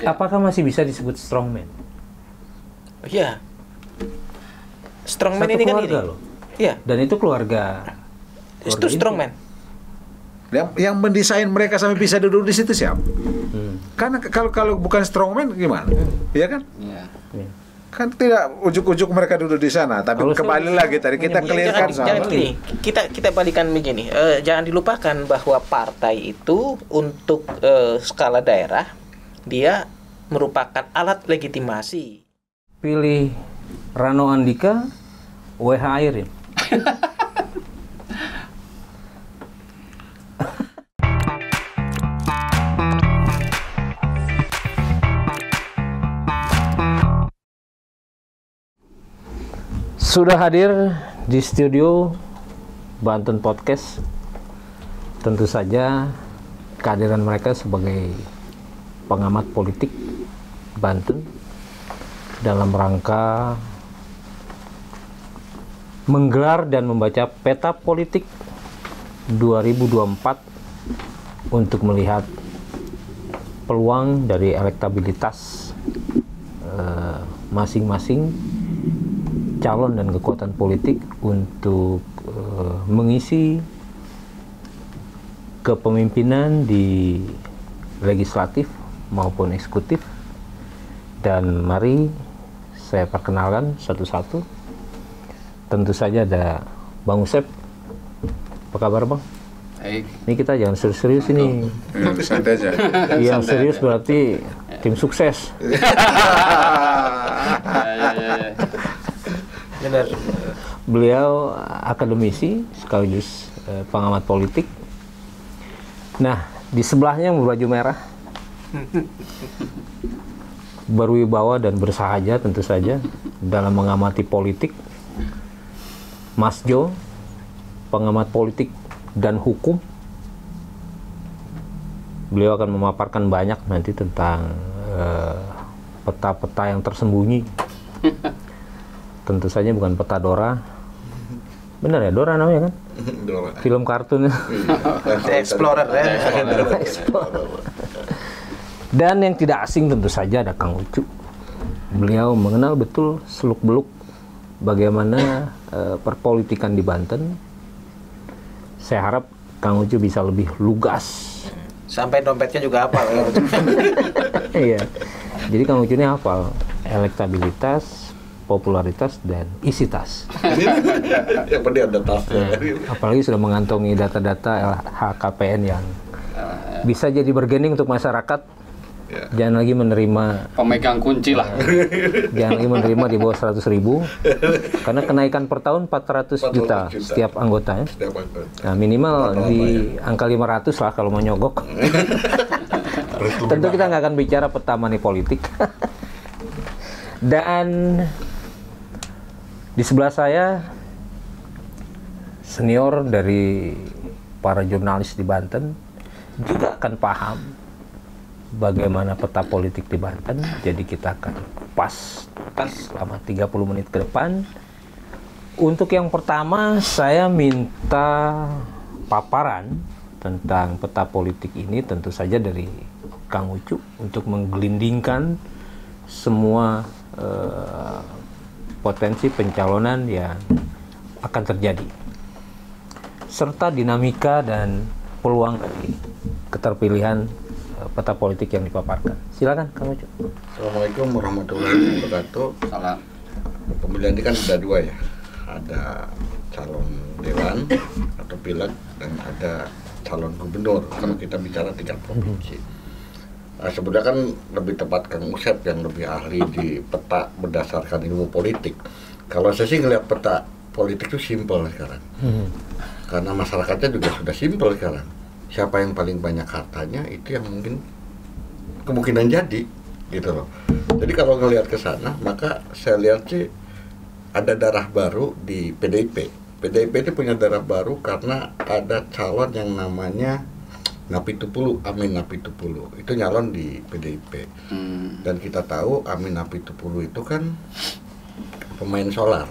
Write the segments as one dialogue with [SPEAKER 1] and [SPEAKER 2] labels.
[SPEAKER 1] apakah masih bisa disebut strongman?
[SPEAKER 2] Iya. Strongman
[SPEAKER 1] Satu
[SPEAKER 2] ini kan
[SPEAKER 1] keluarga
[SPEAKER 2] ini.
[SPEAKER 1] loh.
[SPEAKER 2] Iya.
[SPEAKER 1] Dan itu keluarga
[SPEAKER 2] Itu strongman.
[SPEAKER 3] Yang mendesain mereka sampai bisa duduk di situ siapa? Karena kalau bukan strongman gimana? Iya kan?
[SPEAKER 4] Iya.
[SPEAKER 3] Kan tidak ujuk-ujuk mereka duduk di sana. Tapi
[SPEAKER 1] Kalau
[SPEAKER 3] kembali
[SPEAKER 1] saya
[SPEAKER 3] lagi tadi kita clearkan
[SPEAKER 2] Jangan gini. Kita balikan begini. Jangan dilupakan bahwa partai itu untuk skala daerah dia merupakan alat legitimasi.
[SPEAKER 1] pilih Rano Andika, WH Airin. Sudah hadir di studio Banten Podcast. Tentu saja kehadiran mereka sebagai pengamat politik Banten dalam rangka menggelar dan membaca peta politik 2024 untuk melihat peluang dari elektabilitas masing-masing calon dan kekuatan politik untuk mengisi kepemimpinan di legislatif maupun eksekutif. Dan mari saya perkenalkan satu-satu. Tentu saja ada Bang Usep. Apa kabar Bang?
[SPEAKER 4] Baik.
[SPEAKER 1] Ini kita jangan serius-serius ini.
[SPEAKER 3] santai aja.
[SPEAKER 1] Yang serius berarti tim sukses.
[SPEAKER 4] Ya.
[SPEAKER 2] Benar.
[SPEAKER 1] Beliau akademisi sekaligus pengamat politik. Nah, di sebelahnya yang berbaju merah, berwibawa dan bersahaja tentu saja dalam mengamati politik, Mas Jo, pengamat politik dan hukum. Beliau akan memaparkan banyak nanti tentang peta-peta yang tersembunyi. Tentu saja bukan peta Dora. Benar ya, Dora namanya kan?
[SPEAKER 3] Dora.
[SPEAKER 1] Film kartun.
[SPEAKER 2] Explorer ya.
[SPEAKER 1] Dan yang tidak asing tentu saja ada Kang Ucu. Beliau mengenal betul seluk-beluk bagaimana perpolitikan di Banten. Saya harap Kang Ucu bisa lebih lugas.
[SPEAKER 2] Sampai dompetnya juga hafal.
[SPEAKER 1] Iya. Jadi Kang Ucu ini hafal elektabilitas, popularitas, dan isi tas.
[SPEAKER 3] Yang penting ada tasnya.
[SPEAKER 1] Apalagi sudah mengantongi data-data LHKPN yang bisa jadi bargaining untuk masyarakat. Jangan lagi menerima
[SPEAKER 4] Pemegang kunci lah.
[SPEAKER 1] Jangan lagi menerima di bawah 100.000 karena kenaikan per tahun 400 juta setiap anggotanya. Nah, minimal di angka 500 lah kalau mau nyogok. Tentu kita nggak akan bicara peta money politik. Dan di sebelah saya senior dari para jurnalis di Banten juga akan paham bagaimana peta politik di Banten. Jadi kita akan kupas selama 30 menit ke depan. Untuk yang pertama saya minta paparan tentang peta politik ini tentu saja dari Kang Ucu untuk menggelindingkan semua potensi pencalonan yang akan terjadi serta dinamika dan peluang dari keterpilihan peta politik yang dipaparkan. Silakan Kang Ucu.
[SPEAKER 3] Assalamualaikum warahmatullahi wabarakatuh.
[SPEAKER 4] Salam.
[SPEAKER 3] Pemilihan ini kan ada dua ya. Ada calon dewan atau pileg dan ada calon gubernur. Kalau kita bicara tingkat provinsi. Nah, sebenarnya kan lebih tepat Kang Usep yang lebih ahli di peta berdasarkan ilmu politik. Kalau saya sih ngelihat peta politik itu simpel sekarang. Karena masyarakatnya juga sudah simpel sekarang. Siapa yang paling banyak hartanya itu yang mungkin kemungkinan jadi gitu loh. Jadi kalau ngelihat ke sana, maka saya lihat sih ada darah baru di PDIP. PDIP itu punya darah baru karena ada calon yang namanya Napitupulu, Amin Napitupulu. Itu nyalon di PDIP. Dan kita tahu Amin Napitupulu itu kan pemain solar.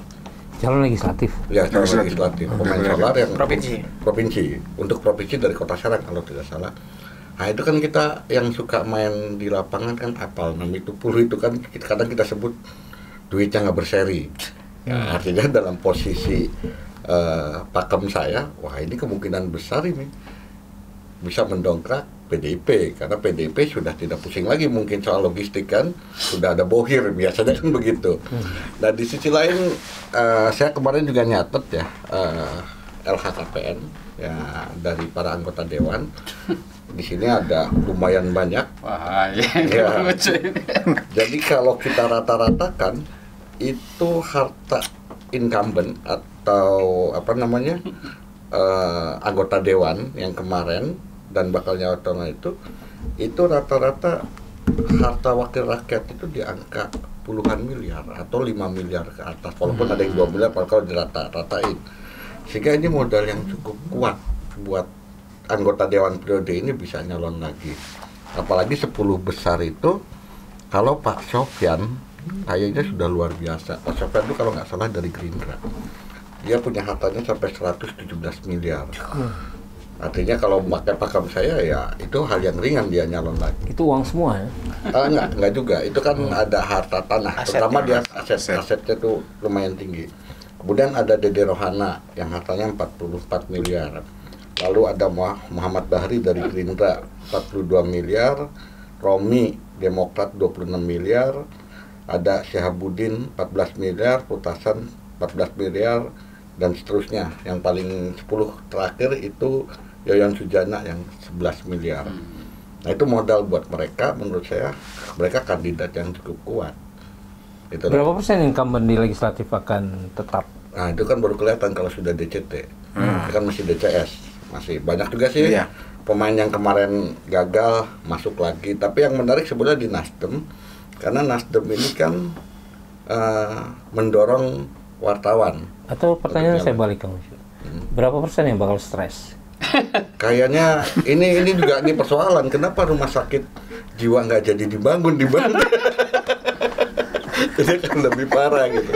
[SPEAKER 1] Calon legislatif.
[SPEAKER 3] Ya, calon legislatif. Pemain solar yang
[SPEAKER 2] Provinsi.
[SPEAKER 3] Untuk provinsi dari Kota Serang kalau tidak salah. Nah itu kan kita yang suka main di lapangan kan apal 6-10 itu kan kadang kita sebut duitnya nggak berseri. Ya, artinya dalam posisi pakem saya, wah ini kemungkinan besar ini bisa mendongkrak PDIP karena PDIP sudah tidak pusing lagi mungkin soal logistik kan, sudah ada bohir biasanya kan begitu. Nah di sisi lain saya kemarin juga nyatet ya LHKPN ya dari para anggota dewan. Di sini ada lumayan banyak.
[SPEAKER 4] Wah,
[SPEAKER 3] ya. Jadi kalau kita rata-ratakan itu harta incumbent atau apa namanya anggota dewan yang kemarin dan bakal nyalonin itu rata-rata harta wakil rakyat itu di angka puluhan miliar atau 5 miliar ke atas walaupun ada yang 2 miliar kalau dirata-ratain. Sehingga ini modal yang cukup kuat buat anggota dewan periode ini bisa nyalon lagi. Apalagi 10 besar itu kalau Pak Sofyan kayaknya sudah luar biasa. Pak Sofyan itu kalau nggak salah dari Gerindra. Dia punya hartanya sampai 117 miliar. Artinya kalau pakai pakem saya ya itu hal yang ringan dia nyalon lagi.
[SPEAKER 1] Itu uang semua ya?
[SPEAKER 3] Enggak juga. Itu kan ada harta tanah. Terutama dia asetnya tuh lumayan tinggi. Kemudian ada Dede Rohana yang hartanya 44 miliar. Lalu ada Muhammad Bahri dari Gerindra 42 miliar, Romi Demokrat 26 miliar, ada Syahabuddin 14 miliar, Putasan 14 miliar, dan seterusnya. Yang paling 10 terakhir itu Yoyon Sujana yang 11 miliar. Nah itu modal buat mereka, menurut saya mereka kandidat yang cukup kuat. Itu
[SPEAKER 1] berapa persen incumbent di legislatif akan tetap?
[SPEAKER 3] Nah itu kan baru kelihatan kalau sudah DCT, itu kan masih DCS. Masih banyak juga sih pemain yang kemarin gagal masuk lagi. Tapi yang menarik sebenarnya di Nasdem, karena Nasdem ini kan mendorong wartawan.
[SPEAKER 1] Atau pertanyaan saya balik Kang Ucu. Berapa persen yang bakal stres?
[SPEAKER 3] Kayaknya ini juga ini persoalan. Kenapa rumah sakit jiwa nggak jadi dibangun di Banten? Itu kan lebih parah gitu.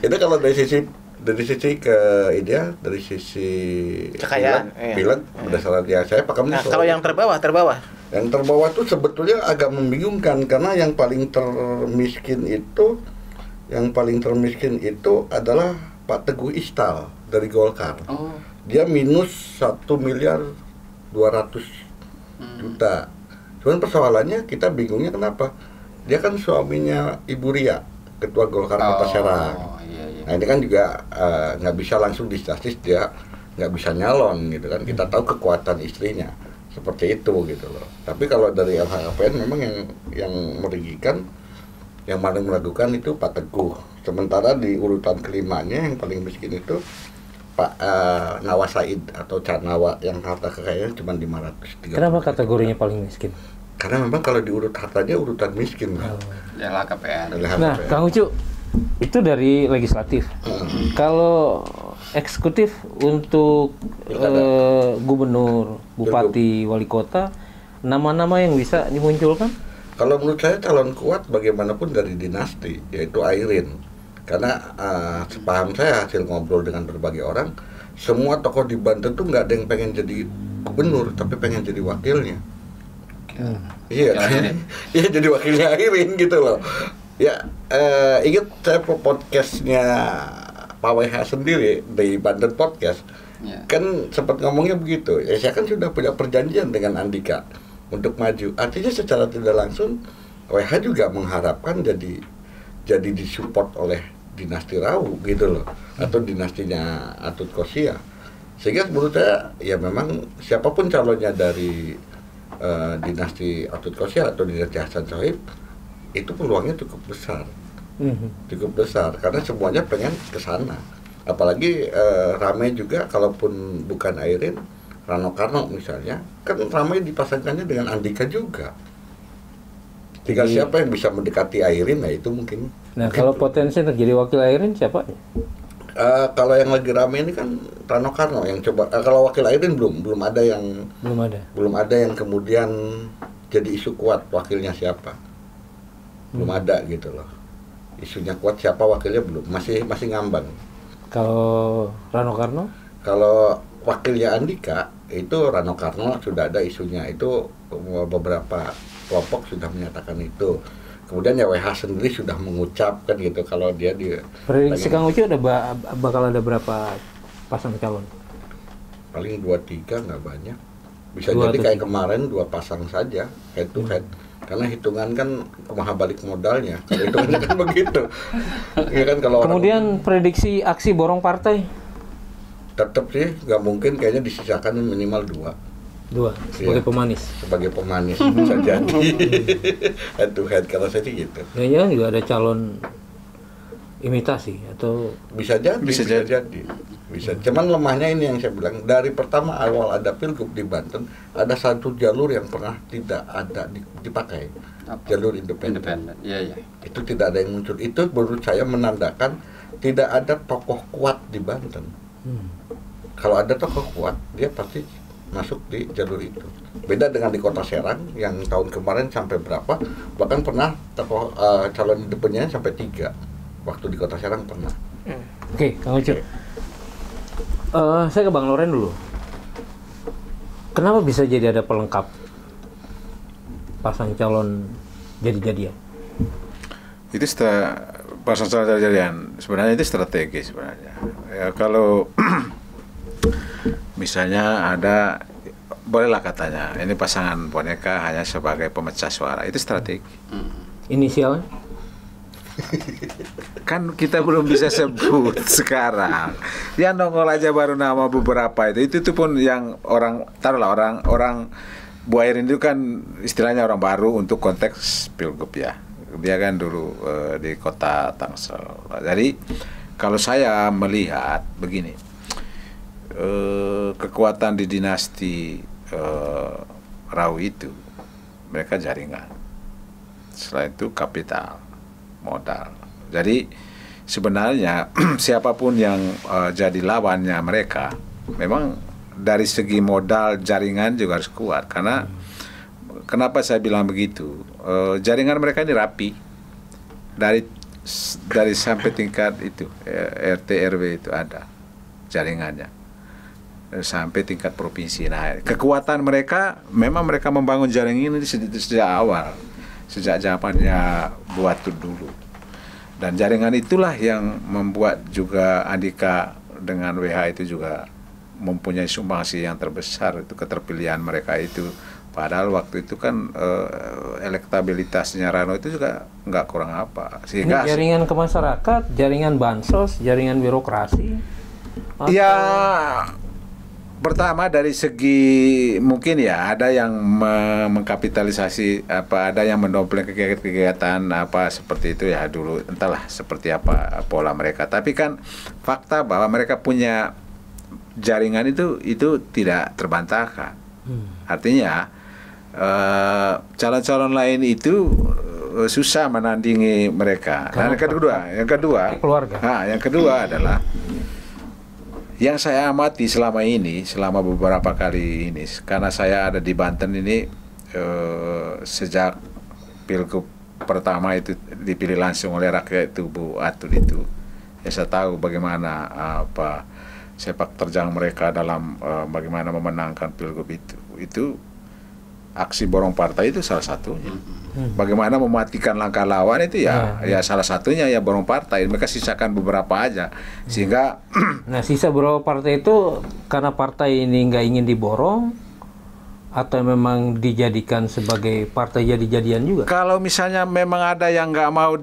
[SPEAKER 3] Itu kalau dari sisi dari sisi
[SPEAKER 2] kekayaan,
[SPEAKER 3] bilang berdasarkan dia saya pakamnya.
[SPEAKER 2] Nah, kalau yang terbawah
[SPEAKER 3] tuh sebetulnya agak membingungkan karena yang paling termiskin itu adalah Pak Teguh Istal dari Golkar. Dia minus 1 miliar 200 juta. Cuman persoalannya kita bingungnya kenapa? Dia kan suaminya Ibu Ria, ketua Golkar Kota Serang. Nah ini kan juga nggak bisa langsung distatis, dia nggak bisa nyalon gitu kan. Kita tahu kekuatan istrinya seperti itu gitu loh. Tapi kalau dari LHKPN memang yang merugikan, yang paling meragukan itu Pak Teguh. Sementara di urutan kelimanya yang paling miskin itu Pak Nawa Said atau Canawa yang harta kekayaannya cuma 530.
[SPEAKER 1] Kenapa kategorinya paling miskin?
[SPEAKER 3] Karena memang kalau diurut hartanya urutan miskin.
[SPEAKER 4] LHKPN.
[SPEAKER 1] Nah, Kang Ucu, itu dari legislatif. Kalau eksekutif untuk gubernur, bupati, wali kota, nama-nama yang bisa dimunculkan?
[SPEAKER 3] Kalau menurut saya calon kuat bagaimanapun dari dinasti, yaitu Airin. Karena sepaham saya hasil ngobrol dengan berbagai orang, semua tokoh di Banten tuh nggak ada yang pengen jadi gubernur, tapi pengen jadi wakilnya. Iya, iya jadi wakilnya Airin gitu loh. Ya, ingat saya podcastnya Pak WH sendiri di Banten Podcast, kan sempat ngomongnya begitu. Ya saya kan sudah punya perjanjian dengan Andika untuk maju. Artinya secara tidak langsung WH juga mengharapkan jadi disupport oleh dinasti Rau gitu loh, atau dinastinya Atut Kosia. Sehingga menurut saya ya memang siapapun calonnya dari dinasti Atut Kosia atau dinasti Hasan Sohib itu peluangnya cukup besar karena semuanya pengen ke sana. Apalagi ramai juga kalaupun bukan Airin, Rano Karno misalnya, kan ramai dipasangkannya dengan Andika juga. Tinggal siapa yang bisa mendekati Airin, nah itu mungkin.
[SPEAKER 1] Nah, kalau potensi terjadi wakil Airin siapa?
[SPEAKER 3] Kalau yang lagi rame ini kan Rano Karno yang coba. Kalau wakil Airin belum ada yang kemudian jadi isu kuat wakilnya siapa. Belum ada gitu loh. Isunya kuat siapa wakilnya belum, masih ngambang.
[SPEAKER 1] Kalau Rano Karno?
[SPEAKER 3] Kalau wakilnya Andika itu Rano Karno sudah ada isunya, itu beberapa kelompok sudah menyatakan itu. Kemudian ya WH sendiri sudah mengucapkan gitu kalau dia di
[SPEAKER 1] Prediksi Kang Ucu bakal ada berapa pasang calon?
[SPEAKER 3] paling 2-3, nggak banyak. Bisa
[SPEAKER 1] 2
[SPEAKER 3] jadi
[SPEAKER 1] atau
[SPEAKER 3] kayak
[SPEAKER 1] 3.
[SPEAKER 3] kemarin 2 pasang saja head to head. Karena hitungan kan kumaha balik modalnya. Kalau hitungannya kan begitu. Ya kan kalau
[SPEAKER 1] Kemudian prediksi aksi borong partai
[SPEAKER 3] tetap sih nggak mungkin, kayaknya disisakan minimal 2
[SPEAKER 1] sebagai
[SPEAKER 3] Iya.
[SPEAKER 1] pemanis.
[SPEAKER 3] sebagai pemanis bisa jadi head to head, kalau saya sih gitu.
[SPEAKER 1] Jangan juga ada calon imitasi atau
[SPEAKER 3] Bisa jadi. Cuman lemahnya ini yang saya bilang, dari pertama awal ada pilgub di Banten, ada satu jalur yang pernah tidak ada dipakai,
[SPEAKER 4] Apa?
[SPEAKER 3] jalur independen.
[SPEAKER 4] Independen. Iya.
[SPEAKER 3] Itu tidak ada yang muncul. Itu menurut saya menandakan tidak ada tokoh kuat di Banten. Kalau ada tokoh kuat, dia pasti masuk di jalur itu. Beda dengan di Kota Serang yang tahun kemarin sampai berapa, bahkan pernah tokoh calon independennya sampai 3 waktu di Kota Serang pernah.
[SPEAKER 1] Oke, Kang Ucu. Saya ke Bang Loren dulu. Kenapa bisa jadi ada pelengkap pasang calon jadi-jadian?
[SPEAKER 5] Itu pasang calon jadi-jadian sebenarnya itu strategi sebenarnya. Ya, kalau misalnya ada, bolehlah katanya ini pasangan boneka hanya sebagai pemecah suara, itu strategi.
[SPEAKER 1] Inisialnya?
[SPEAKER 5] Kan kita belum bisa sebut sekarang. Yang nongol aja baru nama beberapa itu pun yang orang, taruhlah orang Bu Airin itu kan istilahnya orang baru untuk konteks pilgub ya. Dia kan dulu di kota Tangsel. Jadi kalau saya melihat begini, kekuatan di dinasti Rau itu mereka jaringan. Selain itu kapital, modal. Jadi sebenarnya siapapun yang jadi lawannya mereka, memang dari segi modal jaringan juga harus kuat. Karena kenapa saya bilang begitu? Jaringan mereka ini rapi dari sampai tingkat itu RT RW itu ada jaringannya sampai tingkat provinsi. Nah, kekuatan mereka memang mereka membangun jaringan ini sejak awal. Sejak zamannya Buatu dulu. Dan jaringan itulah yang membuat juga Andika dengan WH itu juga mempunyai sumbangsi yang terbesar, itu keterpilihan mereka itu. Padahal waktu itu kan elektabilitasnya Rano itu juga nggak kurang apa. Sehingga
[SPEAKER 1] Ini jaringan ke masyarakat, jaringan bansos, jaringan birokrasi.
[SPEAKER 5] ya, pertama dari segi mungkin ya ada yang mengkapitalisasi ada yang mendompleng kegiatan apa seperti itu ya dulu, entahlah seperti apa pola mereka. Tapi kan fakta bahwa mereka punya jaringan itu tidak terbantahkan. Artinya calon-calon lain itu susah menandingi mereka. Nah, yang kedua
[SPEAKER 1] Keluarga.
[SPEAKER 5] yang kedua adalah yang saya amati selama beberapa kali ini, karena saya ada di Banten ini sejak pilgub pertama itu dipilih langsung oleh rakyat itu Bu Atul itu, ya saya tahu bagaimana sepak terjang mereka dalam bagaimana memenangkan pilgub itu aksi borong partai itu salah satunya. Bagaimana mematikan langkah lawan itu ya salah satunya ya borong partai. Mereka sisakan beberapa aja sehingga
[SPEAKER 1] Nah, sisa beberapa partai itu karena partai ini nggak ingin diborong atau memang dijadikan sebagai partai jadi-jadian juga?
[SPEAKER 5] kalau misalnya memang ada yang nggak mau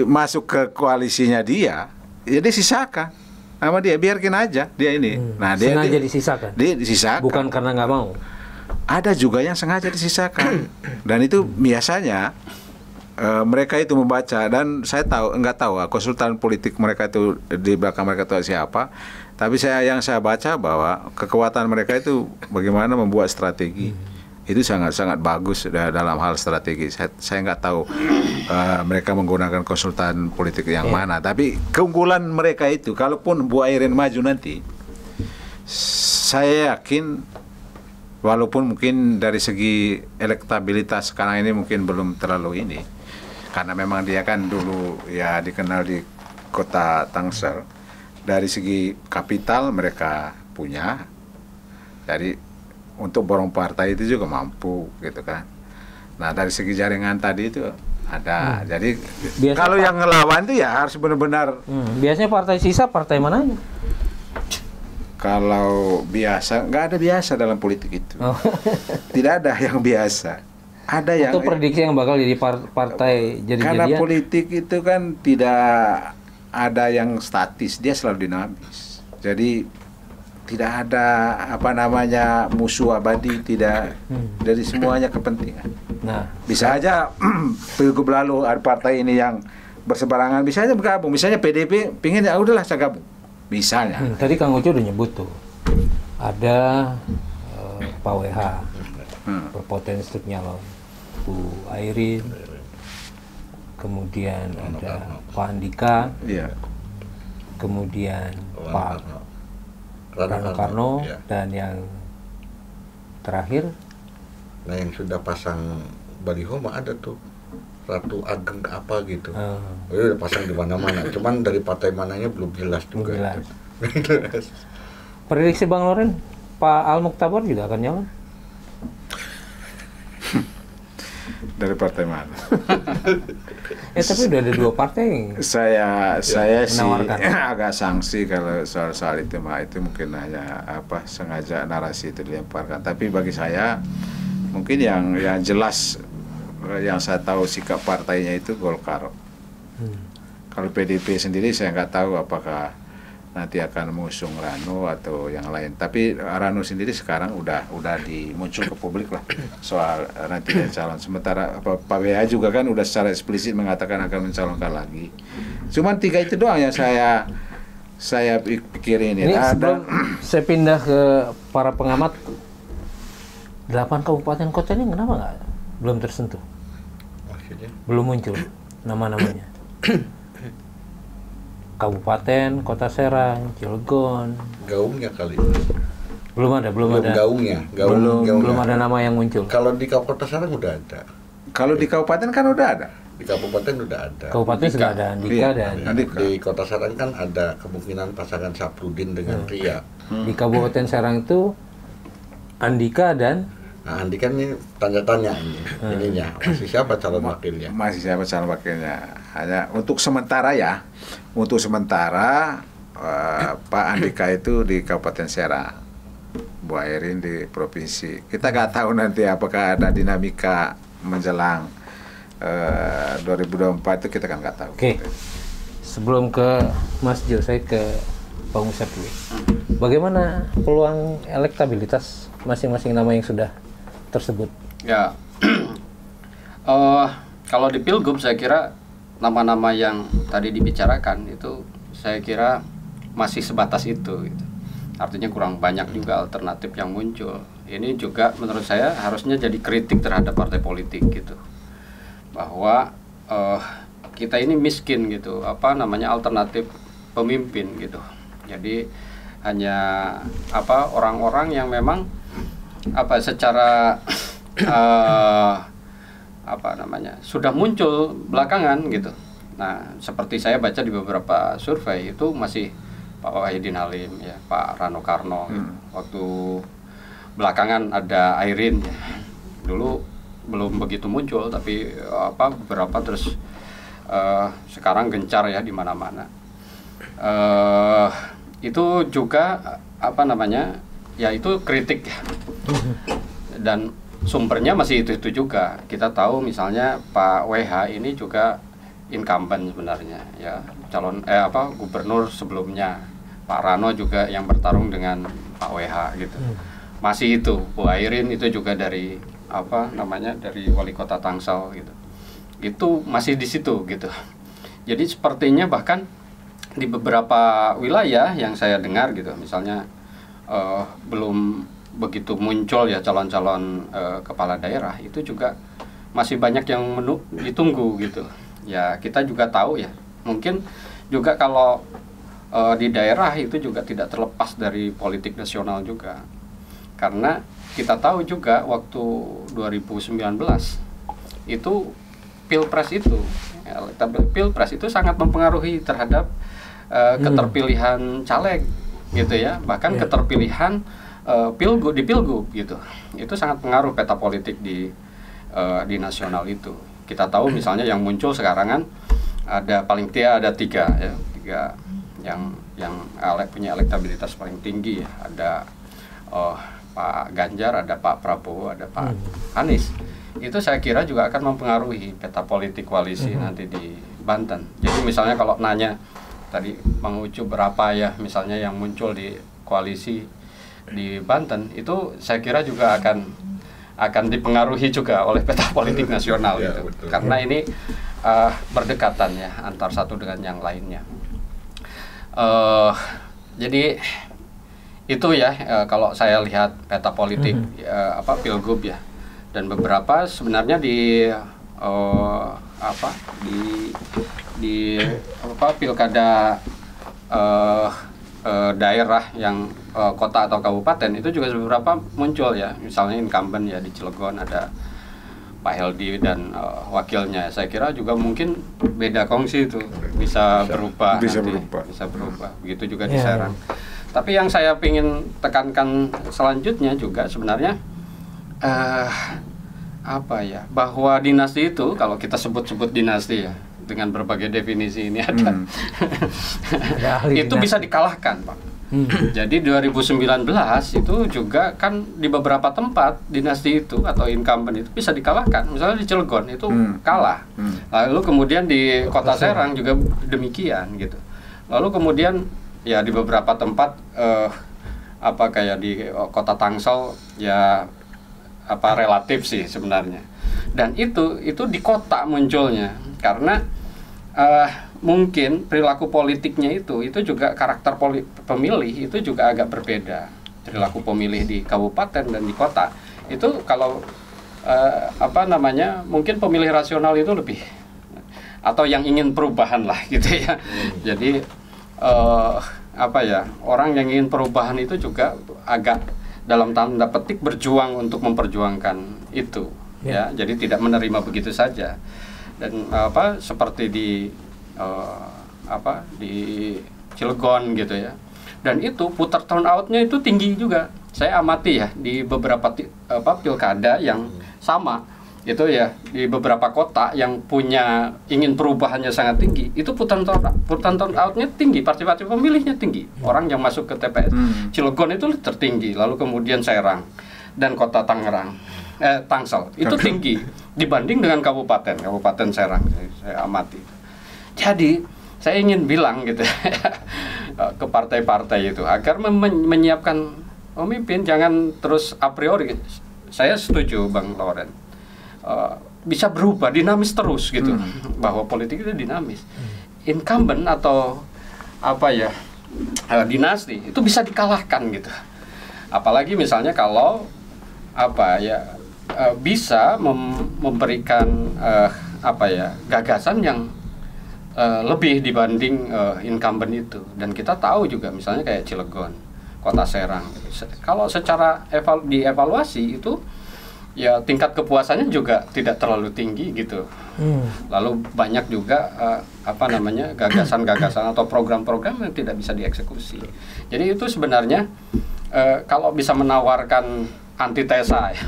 [SPEAKER 5] masuk ke koalisinya dia, ya disisakan sama dia, biarkan aja dia ini. Nah,
[SPEAKER 1] sengaja disisakan?
[SPEAKER 5] Dia disisakan.
[SPEAKER 1] Bukan karena nggak mau?
[SPEAKER 5] Ada juga yang sengaja disisakan. Dan itu biasanya mereka itu membaca, dan saya nggak tahu konsultan politik mereka itu di belakang mereka itu siapa. Tapi yang saya baca bahwa kekuatan mereka itu bagaimana membuat strategi. Itu sangat-sangat bagus dalam hal strategi. Saya nggak tahu mereka menggunakan konsultan politik yang mana. Tapi keunggulan mereka itu, kalaupun Bu Airin maju nanti, saya yakin walaupun mungkin dari segi elektabilitas sekarang ini mungkin belum terlalu ini, karena memang dia kan dulu ya dikenal di kota Tangsel. Dari segi kapital mereka punya, jadi untuk borong partai itu juga mampu gitu kan. Nah dari segi jaringan tadi itu ada. Jadi kalau yang ngelawan itu ya harus benar-benar.
[SPEAKER 1] Biasanya partai sisa partai mana?
[SPEAKER 5] Kalau biasa nggak ada biasa dalam politik itu. Tidak ada yang biasa. Ada yang
[SPEAKER 1] itu prediksi yang bakal jadi partai jadi
[SPEAKER 5] karena
[SPEAKER 1] jadian.
[SPEAKER 5] politik itu kan tidak ada yang statis, dia selalu dinamis. Jadi tidak ada apa namanya musuh abadi, tidak. Dari semuanya kepentingan.
[SPEAKER 1] Nah,
[SPEAKER 5] Bisa aja pilgub lalu ada partai ini yang berseberangan, bisa aja bergabung. Misalnya PDP pingin ya udahlah saya gabung. Misalnya.
[SPEAKER 1] tadi Kang Ucu udah nyebut tuh ada Pak WH berpotensi untuk nyalon, Bu Airin, kemudian ada Pak Andika,
[SPEAKER 5] Iya.
[SPEAKER 1] kemudian Pak Rano Karno,
[SPEAKER 3] ya.
[SPEAKER 1] dan yang terakhir
[SPEAKER 3] Nah yang sudah pasang baliho mah ada tuh Ratu Ageng apa gitu. Udah pasang di mana-mana. Cuman dari partai mananya belum jelas juga.
[SPEAKER 1] jelas.
[SPEAKER 3] Itu.
[SPEAKER 1] Prediksi Bang Loren, Pak Al Muktabar juga akan nyalon.
[SPEAKER 5] Dari partai mana?
[SPEAKER 1] Tapi udah ada 2 partai yang
[SPEAKER 5] Saya sih
[SPEAKER 1] menawarkan.
[SPEAKER 5] agak sanksi kalau soal itu mah, itu mungkin hanya apa sengaja narasi itu dilemparkan. Tapi bagi saya mungkin yang jelas yang saya tahu sikap partainya itu Golkar. Kalau PDP sendiri saya nggak tahu apakah nanti akan mengusung Rano atau yang lain. Tapi Rano sendiri sekarang udah muncul ke publik lah soal nanti dia calon. Sementara Pak WA juga kan udah secara eksplisit mengatakan akan mencalonkan lagi. Cuman 3 itu doang yang saya pikirin
[SPEAKER 1] Ini
[SPEAKER 5] ya.
[SPEAKER 1] sebelum saya pindah ke para pengamat, 8 kabupaten kota ini kenapa nggak belum tersentuh?
[SPEAKER 3] Maksudnya
[SPEAKER 1] Belum muncul nama-namanya. Kabupaten, Kota Serang, Cilegon,
[SPEAKER 3] gaungnya kali.
[SPEAKER 1] belum ada
[SPEAKER 3] Gaungnya.
[SPEAKER 1] belum ada nama yang muncul.
[SPEAKER 3] Kalau di Kota Serang udah ada.
[SPEAKER 5] Kalau di kabupaten kan udah ada.
[SPEAKER 3] Di kabupaten udah ada.
[SPEAKER 1] Kabupaten sudah ada Andika
[SPEAKER 5] Iya.
[SPEAKER 1] dan
[SPEAKER 5] Andika.
[SPEAKER 3] Di Kota Serang kan ada kemungkinan pasangan Saprudin dengan Ria.
[SPEAKER 1] di Kabupaten Serang itu Andika dan
[SPEAKER 3] Nah, Andi kan ini tanda tanya ini, ininya masih siapa calon wakilnya?
[SPEAKER 5] Masih siapa calon wakilnya? Hanya untuk sementara ya. Untuk sementara Pak Andika itu di Kabupaten Serang, Bu Airin di provinsi. Kita nggak tahu nanti apakah ada dinamika menjelang 2024 itu, kita kan nggak tahu.
[SPEAKER 1] Oke. Sebelum ke Mas Jo, saya ke Bang Usep dulu. Bagaimana peluang elektabilitas masing-masing nama yang sudah tersebut?
[SPEAKER 4] Ya, kalau di Pilgub saya kira nama-nama yang tadi dibicarakan itu saya kira masih sebatas itu gitu. Artinya kurang banyak juga alternatif yang muncul. Ini juga menurut saya harusnya jadi kritik terhadap partai politik gitu, bahwa kita ini miskin gitu, apa namanya, alternatif pemimpin gitu. Jadi hanya orang-orang yang memang secara sudah muncul belakangan gitu. Nah, seperti saya baca di beberapa survei itu masih Pak Wahidin Halim ya, Pak Rano Karno gitu. Waktu belakangan ada Airin ya. Dulu belum begitu muncul, tapi beberapa terus sekarang gencar ya di mana-mana. Itu juga ya itu kritik ya. Dan sumbernya masih itu juga. Kita tahu misalnya Pak WH ini juga incumbent sebenarnya ya, calon gubernur sebelumnya. Pak Rano juga yang bertarung dengan Pak WH gitu. Masih itu Bu Airin itu juga dari dari wali kota Tangsel gitu. Itu masih di situ gitu. Jadi sepertinya bahkan di beberapa wilayah yang saya dengar gitu, misalnya belum begitu muncul ya calon-calon kepala daerah, itu juga masih banyak yang ditunggu gitu. Ya kita juga tahu ya, mungkin juga kalau di daerah itu juga tidak terlepas dari politik nasional juga. Karena kita tahu juga waktu 2019 itu Pilpres itu sangat mempengaruhi terhadap keterpilihan caleg gitu ya, bahkan keterpilihan pilgub gitu. Itu sangat pengaruh peta politik di nasional itu. Kita tahu misalnya yang muncul sekarang kan ada paling tidak ada tiga yang punya elektabilitas paling tinggi ya. Ada Pak Ganjar, ada Pak Prabowo, ada Pak Anies. Itu saya kira juga akan mempengaruhi peta politik koalisi nanti di Banten. Jadi misalnya kalau nanya tadi Bang Ucu berapa ya misalnya yang muncul di koalisi di Banten, itu saya kira juga akan dipengaruhi juga oleh peta politik nasional gitu.
[SPEAKER 3] Betul.
[SPEAKER 4] Karena ini berdekatan ya antar satu dengan yang lainnya. Jadi itu ya kalau saya lihat peta politik pilgub ya, dan beberapa sebenarnya di pilkada daerah yang kota atau kabupaten itu juga beberapa muncul ya, misalnya incumbent ya di Cilegon ada Pak Heldi dan wakilnya. Saya kira juga mungkin beda kongsi itu bisa berubah.
[SPEAKER 5] Bisa
[SPEAKER 4] berubah. Begitu juga di Serang. Tapi yang saya ingin tekankan selanjutnya juga sebenarnya bahwa dinasti itu, kalau kita sebut-sebut dinasti ya dengan berbagai definisi ini ada itu bisa dikalahkan, Pak. Jadi 2019 itu juga kan di beberapa tempat dinasti itu atau incumbent itu bisa dikalahkan. Misalnya di Cilegon itu kalah. Lalu kemudian di Kota Serang juga demikian gitu. Lalu kemudian ya di beberapa tempat kayak di Kota Tangsel ya relatif sih sebenarnya. Dan itu di kota munculnya karena mungkin perilaku politiknya itu juga karakter pemilih itu juga agak berbeda. Perilaku pemilih di kabupaten dan di kota itu kalau mungkin pemilih rasional itu lebih atau yang ingin perubahan lah gitu ya. Jadi orang yang ingin perubahan itu juga agak dalam tanda petik berjuang untuk memperjuangkan itu ya. Jadi tidak menerima begitu saja. Dan seperti di Cilegon gitu ya. Dan itu putar turnout-nya itu tinggi juga. Saya amati ya di beberapa pilkada yang sama itu ya, di beberapa kota yang punya ingin perubahannya sangat tinggi, itu putar turnout-nya tinggi, partisipasi pemilihnya tinggi. Orang yang masuk ke TPS Cilegon itu tertinggi, lalu kemudian Serang dan Kota Tangsel itu tinggi dibanding dengan Kabupaten Serang. Saya amati. Jadi saya ingin bilang gitu ke partai-partai itu agar menyiapkan pemimpin, jangan terus a priori. Saya setuju Bang Loren, bisa berubah, dinamis terus gitu, bahwa politik itu dinamis. Incumbent atau dinasti itu bisa dikalahkan gitu. Apalagi misalnya kalau bisa memberikan gagasan yang lebih dibanding incumbent itu. Dan kita tahu juga misalnya kayak Cilegon, Kota Serang, kalau secara dievaluasi itu ya tingkat kepuasannya juga tidak terlalu tinggi gitu. Lalu banyak juga gagasan-gagasan atau program-program yang tidak bisa dieksekusi. Jadi itu sebenarnya kalau bisa menawarkan antitesa ya,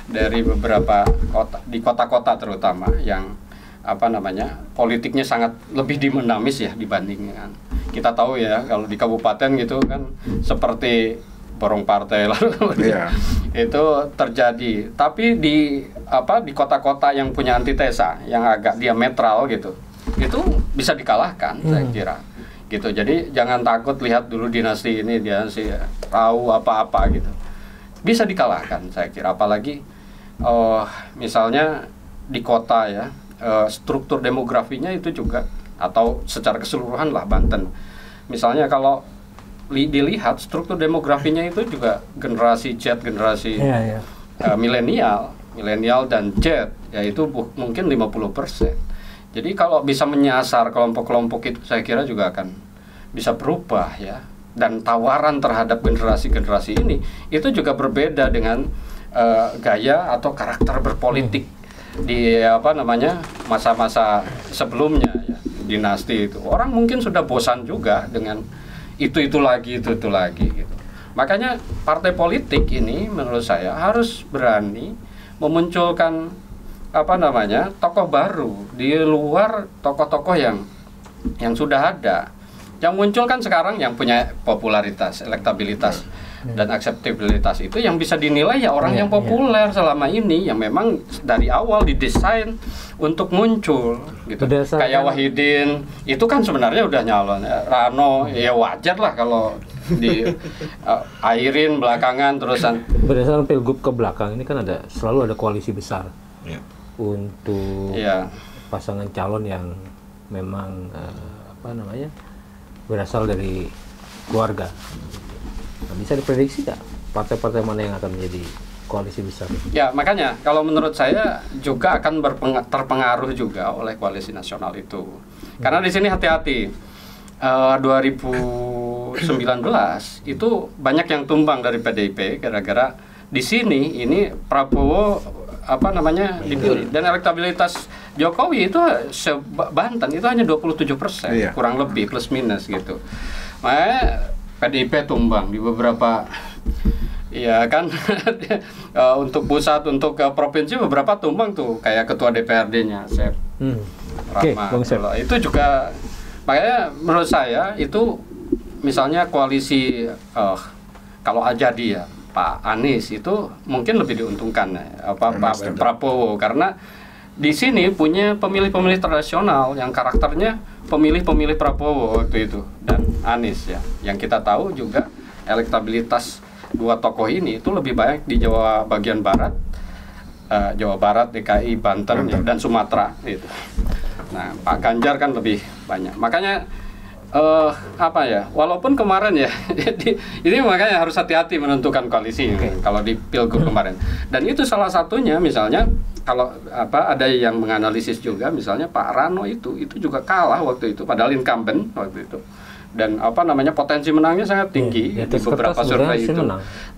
[SPEAKER 4] dari beberapa kota, di kota-kota terutama yang politiknya sangat lebih dinamis ya dibandingkan. Kita tahu ya kalau di kabupaten gitu kan seperti borong partai lalu itu terjadi. Tapi di kota-kota yang punya antitesa yang agak diametral gitu, itu bisa dikalahkan saya kira. Gitu. Jadi jangan takut lihat dulu dinasti ini, dinasti tahu apa-apa gitu. Bisa dikalahkan saya kira, apalagi misalnya di kota ya, struktur demografinya itu juga, atau secara keseluruhan lah Banten. Misalnya kalau dilihat struktur demografinya itu juga generasi Z, generasi milenial dan Z, yaitu mungkin 50%. Jadi kalau bisa menyasar kelompok-kelompok itu, saya kira juga akan bisa berubah ya. Dan tawaran terhadap generasi-generasi ini itu juga berbeda dengan gaya atau karakter berpolitik di masa-masa sebelumnya ya, dinasti itu. Orang mungkin sudah bosan juga dengan itu lagi gitu. Makanya partai politik ini menurut saya harus berani memunculkan tokoh baru di luar tokoh-tokoh yang sudah ada. Yang muncul kan sekarang yang punya popularitas, elektabilitas dan akseptabilitas itu yang bisa dinilai ya orang yang populer selama ini, yang memang dari awal didesain untuk muncul gitu. Kayak Wahidin itu kan sebenarnya udah nyalon. Rano ya wajar lah kalau di airin belakangan terusan.
[SPEAKER 1] Berdasarkan pilgub ke belakang ini kan selalu ada koalisi besar untuk pasangan calon yang memang berasal dari keluarga. Nah, bisa diprediksi nggak partai-partai mana yang akan menjadi koalisi besar?
[SPEAKER 4] Ya, makanya kalau menurut saya juga akan terpengaruh juga oleh koalisi nasional itu. Karena di sini hati-hati. 2019 itu banyak yang tumbang dari PDIP gara-gara di sini ini Prabowo dipilih, dan elektabilitas Jokowi itu Banten itu hanya 27%, kurang lebih plus minus gitu. Makanya PDIP tumbang di beberapa kan untuk pusat, untuk provinsi beberapa tumbang tuh, kayak ketua DPRD-nya Sep Rahma. Itu juga, makanya menurut saya itu misalnya koalisi kalau aja dia Pak Anies itu mungkin lebih diuntungkan Pak Prabowo, karena di sini punya pemilih-pemilih tradisional yang karakternya pemilih-pemilih Prabowo waktu itu dan Anies ya. Yang kita tahu juga elektabilitas dua tokoh ini itu lebih banyak di Jawa bagian barat, DKI, Banten ya, dan Sumatera gitu. Nah, Pak Ganjar kan lebih banyak. Makanya walaupun kemarin ya ini makanya harus hati-hati menentukan koalisi kalau di pilgub kemarin. Dan itu salah satunya misalnya kalau ada yang menganalisis juga misalnya Pak Rano itu juga kalah waktu itu padahal incumbent waktu itu. Dan potensi menangnya sangat tinggi di beberapa survei itu.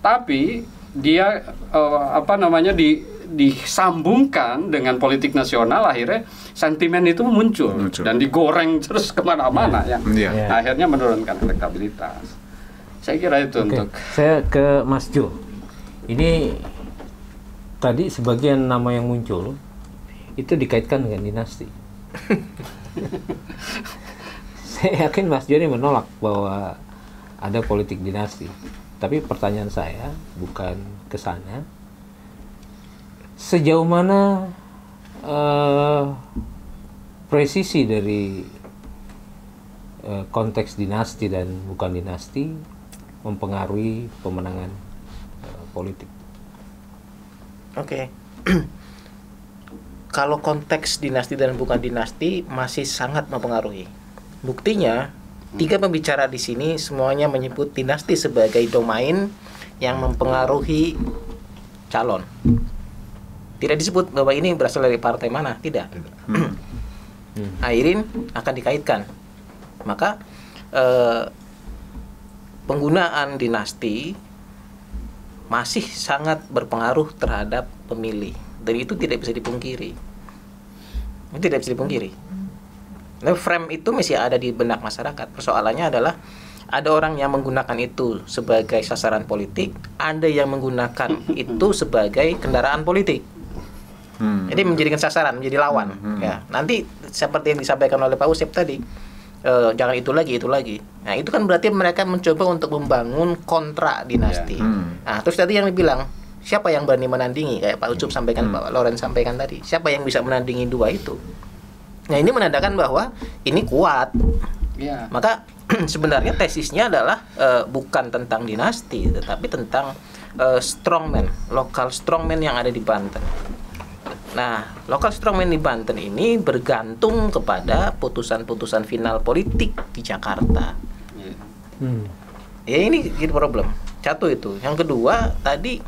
[SPEAKER 4] Tapi dia disambungkan dengan politik nasional, akhirnya sentimen itu muncul dan digoreng terus kemana-mana akhirnya menurunkan elektabilitas. Saya kira itu untuk.
[SPEAKER 1] Saya ke Mas Jo. Ini tadi sebagian nama yang muncul itu dikaitkan dengan dinasti. Saya yakin Mas Jo ini menolak bahwa ada politik dinasti. Tapi pertanyaan saya bukan ke sana. Sejauh mana presisi dari konteks dinasti dan bukan dinasti mempengaruhi pemenangan politik?
[SPEAKER 2] Oke. Kalau konteks dinasti dan bukan dinasti masih sangat mempengaruhi. Buktinya, 3 pembicara di sini semuanya menyebut dinasti sebagai domain yang mempengaruhi calon. Tidak disebut bahwa ini berasal dari partai mana, tidak. Airin akan dikaitkan. Maka penggunaan dinasti masih sangat berpengaruh terhadap pemilih. Dan itu tidak bisa dipungkiri. Itu tidak bisa dipungkiri. Nah, frame itu masih ada di benak masyarakat. Persoalannya adalah ada orang yang menggunakan itu sebagai sasaran politik, ada yang menggunakan itu sebagai kendaraan politik. Jadi menjadikan sasaran, menjadi lawan. Ya, nanti seperti yang disampaikan oleh Pak Usep tadi, jangan itu lagi. Nah, itu kan berarti mereka mencoba untuk membangun kontra dinasti. Nah, terus tadi yang dibilang, siapa yang berani menandingi? Kayak Pak Usep sampaikan, Pak Loren sampaikan tadi. Siapa yang bisa menandingi dua itu? Nah, ini menandakan bahwa ini kuat. Maka sebenarnya tesisnya adalah bukan tentang dinasti, tetapi tentang strongman, lokal strongman yang ada di Banten. Nah, lokal strongman di Banten ini bergantung kepada putusan-putusan final politik di Jakarta. Ya, ini jadi problem. Satu itu. Yang kedua, tadi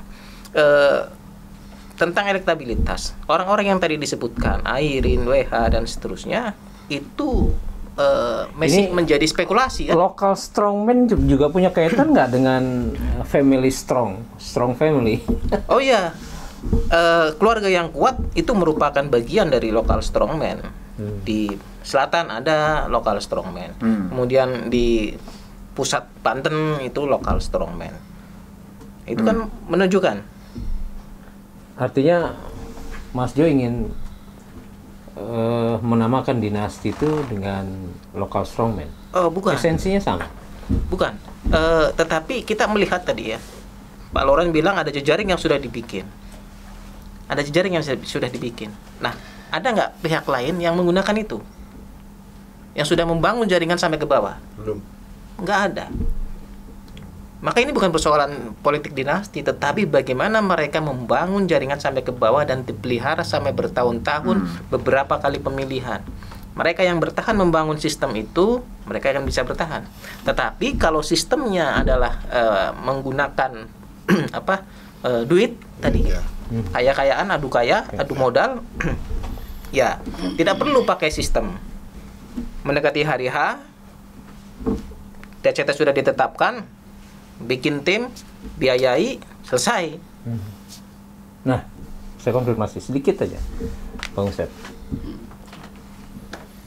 [SPEAKER 2] tentang elektabilitas. Orang-orang yang tadi disebutkan, Airin, WH, dan seterusnya, itu masih menjadi spekulasi. Kan?
[SPEAKER 1] Lokal strongman juga punya kaitan nggak dengan family strong family? Oh
[SPEAKER 2] iya. Keluarga yang kuat itu merupakan bagian dari lokal strongman. Di selatan ada lokal strongman. Kemudian di pusat Banten itu lokal strongman. Itu kan menunjukkan.
[SPEAKER 1] Artinya Mas Jo ingin menamakan dinasti itu dengan local strongman.
[SPEAKER 2] Oh, bukan.
[SPEAKER 1] Esensinya sama.
[SPEAKER 2] Bukan. Tetapi kita melihat tadi ya, Pak Loren bilang ada jejaring yang sudah dibikin. Ada jejaring yang sudah dibikin. Nah, ada nggak pihak lain yang menggunakan itu? Yang sudah membangun jaringan sampai ke bawah?
[SPEAKER 3] Belum.
[SPEAKER 2] Nggak ada. Maka ini bukan persoalan politik dinasti, tetapi bagaimana mereka membangun jaringan sampai ke bawah dan dipelihara sampai bertahun-tahun, beberapa kali pemilihan. Mereka yang bertahan membangun sistem itu, mereka akan bisa bertahan. Tetapi kalau sistemnya adalah menggunakan duit tadi, kaya-kayaan, adu kaya, adu modal, ya tidak perlu pakai sistem. Mendekati hari H, DCT sudah ditetapkan, bikin tim, biayai, selesai.
[SPEAKER 1] Nah, saya konfirmasi sedikit aja, Bang Usep.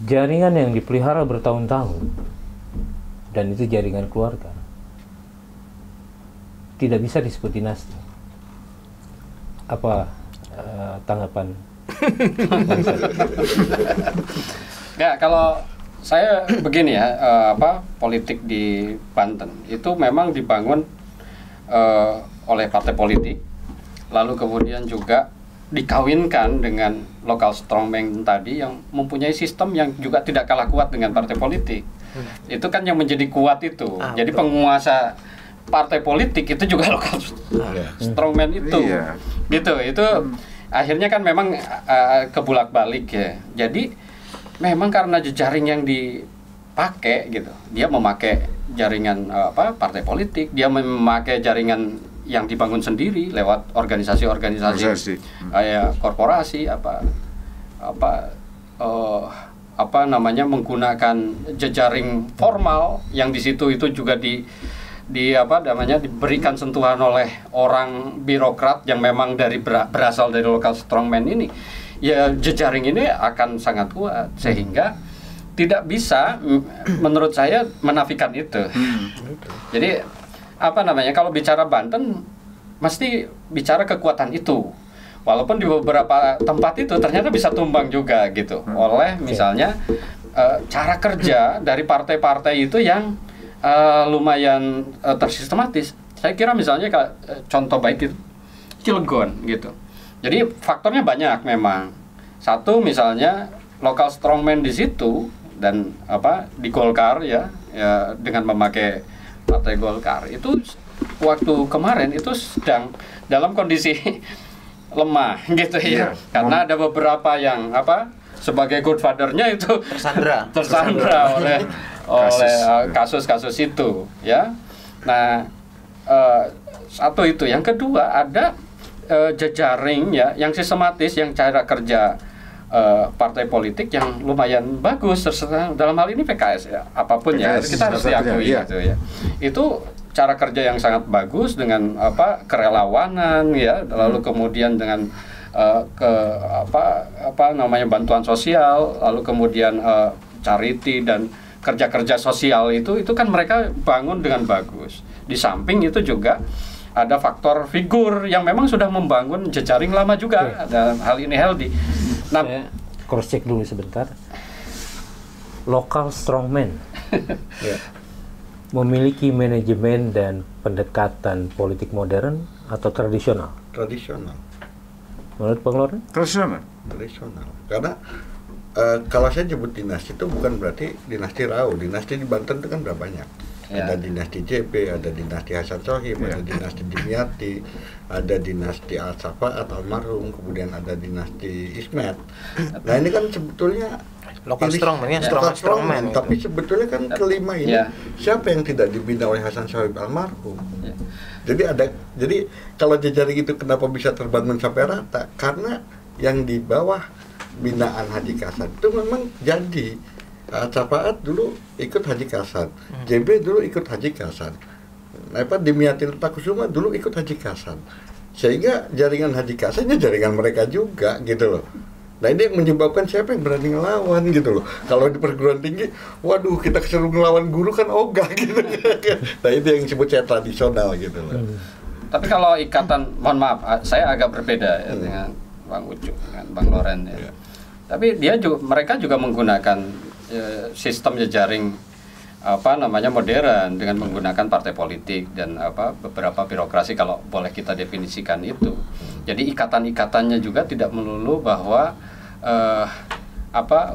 [SPEAKER 1] Jaringan yang dipelihara bertahun-tahun, dan itu jaringan keluarga, tidak bisa disebut dinasti. Apa tanggapan?
[SPEAKER 4] Ya, kalau saya begini ya, politik di Banten itu memang dibangun oleh partai politik, lalu kemudian juga dikawinkan dengan local strongman tadi yang mempunyai sistem yang juga tidak kalah kuat dengan partai politik. Itu kan yang menjadi kuat itu. Jadi
[SPEAKER 2] betul.
[SPEAKER 4] penguasa partai politik itu juga local strongman itu. Gitu. Itu akhirnya kan memang kebulak-balik ya. Jadi memang karena jejaring yang dipakai gitu, dia memakai jaringan partai politik, dia memakai jaringan yang dibangun sendiri lewat organisasi-organisasi korporasi menggunakan jejaring formal yang di situ itu juga diberikan sentuhan oleh orang birokrat yang memang berasal dari local strongman ini. Ya, jejaring ini akan sangat kuat sehingga tidak bisa menurut saya menafikan itu. Jadi kalau bicara Banten mesti bicara kekuatan itu. Walaupun di beberapa tempat itu ternyata bisa tumbang juga gitu oleh misalnya cara kerja dari partai-partai itu yang lumayan tersistematis. Saya kira misalnya contoh baik itu Cilegon gitu. Jadi faktornya banyak memang. Satu misalnya local strongman di situ dan di Golkar ya dengan memakai partai Golkar itu waktu kemarin itu sedang dalam kondisi lemah gitu ya. Karena ada beberapa yang sebagai godfather-nya itu tersandra oleh kasus-kasus itu ya. Nah, satu itu. Yang kedua ada jejaring ya yang sistematis yang cara kerja partai politik yang lumayan bagus dalam hal ini PKS ya apapun ya kita harus diakui gitu ya. Itu cara kerja yang sangat bagus dengan kerelawanan ya, lalu kemudian dengan bantuan sosial, lalu kemudian charity dan kerja-kerja sosial itu kan mereka bangun dengan bagus. Di samping itu juga ada faktor figur yang memang sudah membangun jejaring lama juga dalam hal ini Heldi. Nah,
[SPEAKER 1] saya cross check dulu sebentar. Local strongman memiliki manajemen dan pendekatan politik modern atau tradisional?
[SPEAKER 3] Tradisional.
[SPEAKER 1] Menurut Bang Loren?
[SPEAKER 3] Tradisional. Karena kalau saya sebut dinasti itu bukan berarti dinasti Rau. Dinasti di Banten itu kan berapa banyak. Ada dinasti JP, ada dinasti Hasan Sohib, ada dinasti Dimyati, ada dinasti Al-Safaat, almarhum, kemudian ada dinasti Ismet. Nah ini kan sebetulnya
[SPEAKER 2] local strongman,
[SPEAKER 3] tapi sebetulnya kan kelima ini siapa yang tidak dibina oleh Hasan Sohib almarhum? Jadi kalau jejaring itu kenapa bisa terbangun sampai rata? Karena yang di bawah binaan Haji Kasat itu memang jadi. Al-Safaat dulu ikut Haji Kasat, JB dulu ikut Haji Kasat, Dimyati Kusuma dulu ikut Haji Kasat, sehingga jaringan Haji Kasatnya jaringan mereka juga gitu loh. Nah ini yang menyebabkan siapa yang berani ngelawan gitu loh. Kalau di perguruan tinggi, waduh kita keseru ngelawan guru kan ogah gitu. Nah itu yang disebut saya tradisional gitu loh.
[SPEAKER 4] Tapi kalau ikatan, mohon maaf, saya agak berbeda ya, dengan Bang Ucu, dengan Bang Loren ya. Tapi mereka juga menggunakan sistem jejaring modern dengan menggunakan partai politik dan beberapa birokrasi, kalau boleh kita definisikan itu. Jadi ikatan-ikatannya juga tidak melulu bahwa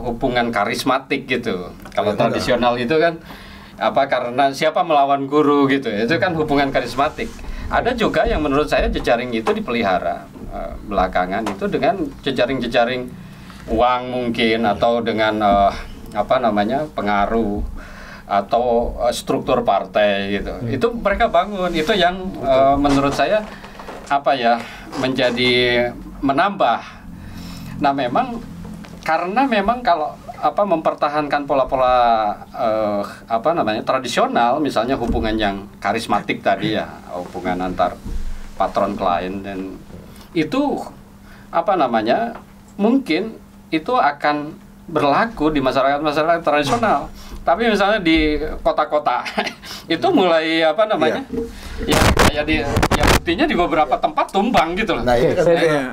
[SPEAKER 4] hubungan karismatik gitu. Kalau tradisional itu kan karena siapa melawan guru gitu, itu kan hubungan karismatik. Ada juga yang menurut saya jejaring itu dipelihara belakangan itu dengan jejaring-jejaring uang mungkin, atau dengan pengaruh atau struktur partai gitu. Itu mereka bangun, itu yang menurut saya menjadi menambah. Nah, karena memang kalau mempertahankan pola-pola tradisional, misalnya hubungan yang karismatik tadi ya, hubungan antar patron klien, dan itu mungkin itu akan berlaku di masyarakat tradisional. Tapi misalnya di kota-kota itu mulai ya buktinya di beberapa tempat tumbang gitu loh.
[SPEAKER 1] Nah,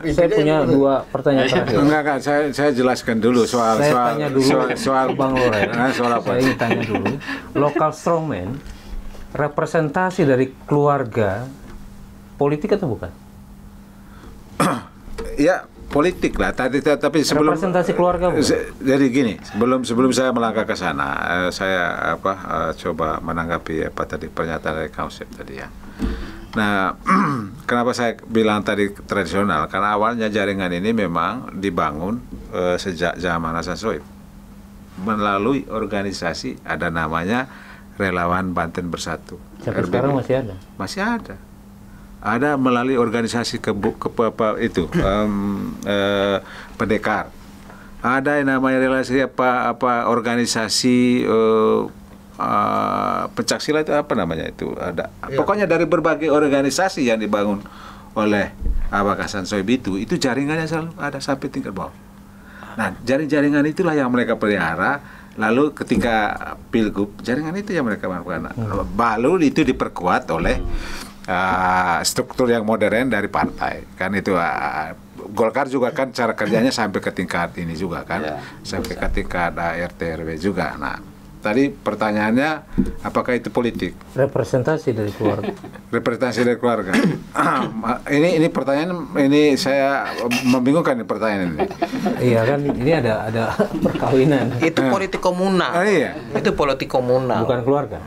[SPEAKER 1] saya punya dua pertanyaan terakhir.
[SPEAKER 5] Enggak, saya jelaskan dulu soal
[SPEAKER 1] Bang Loren. Soal apa? Saya ingin tanya dulu. Local strongman representasi dari keluarga politik atau bukan?
[SPEAKER 5] Ya, politik lah. Tapi sebelum
[SPEAKER 1] representasi keluarga.
[SPEAKER 5] Jadi gini, sebelum saya melangkah ke sana, saya coba menanggapi tadi pernyataan dari Kausep tadi ya. Nah, kenapa saya bilang tadi tradisional? Karena awalnya jaringan ini memang dibangun sejak zaman Hasan Sohib melalui organisasi, ada namanya Relawan Banten Bersatu.
[SPEAKER 1] Sampai sekarang masih ada?
[SPEAKER 5] Masih ada. Ada melalui organisasi pendekar. Ada yang namanya relasi organisasi pencaksilat itu ada. Ya. Pokoknya dari berbagai organisasi yang dibangun oleh Hasan Sohib itu jaringannya selalu ada sampai tingkat bawah. Nah, jaringan itulah yang mereka pelihara. Lalu ketika pilgub, jaringan itu yang mereka lakukan. Lalu itu diperkuat oleh struktur yang modern dari partai, kan itu Golkar juga kan cara kerjanya sampai ke tingkat ini juga kan, sampai ke tingkat RT RW juga. Nah, tadi pertanyaannya apakah itu politik?
[SPEAKER 1] Representasi dari keluarga.
[SPEAKER 5] Representasi dari keluarga. ini pertanyaan ini saya membingungkan pertanyaan ini.
[SPEAKER 1] Iya kan, ini ada perkawinan.
[SPEAKER 2] Itu politik komunal.
[SPEAKER 5] Iya.
[SPEAKER 2] Itu politik komunal.
[SPEAKER 1] Bukan keluarga.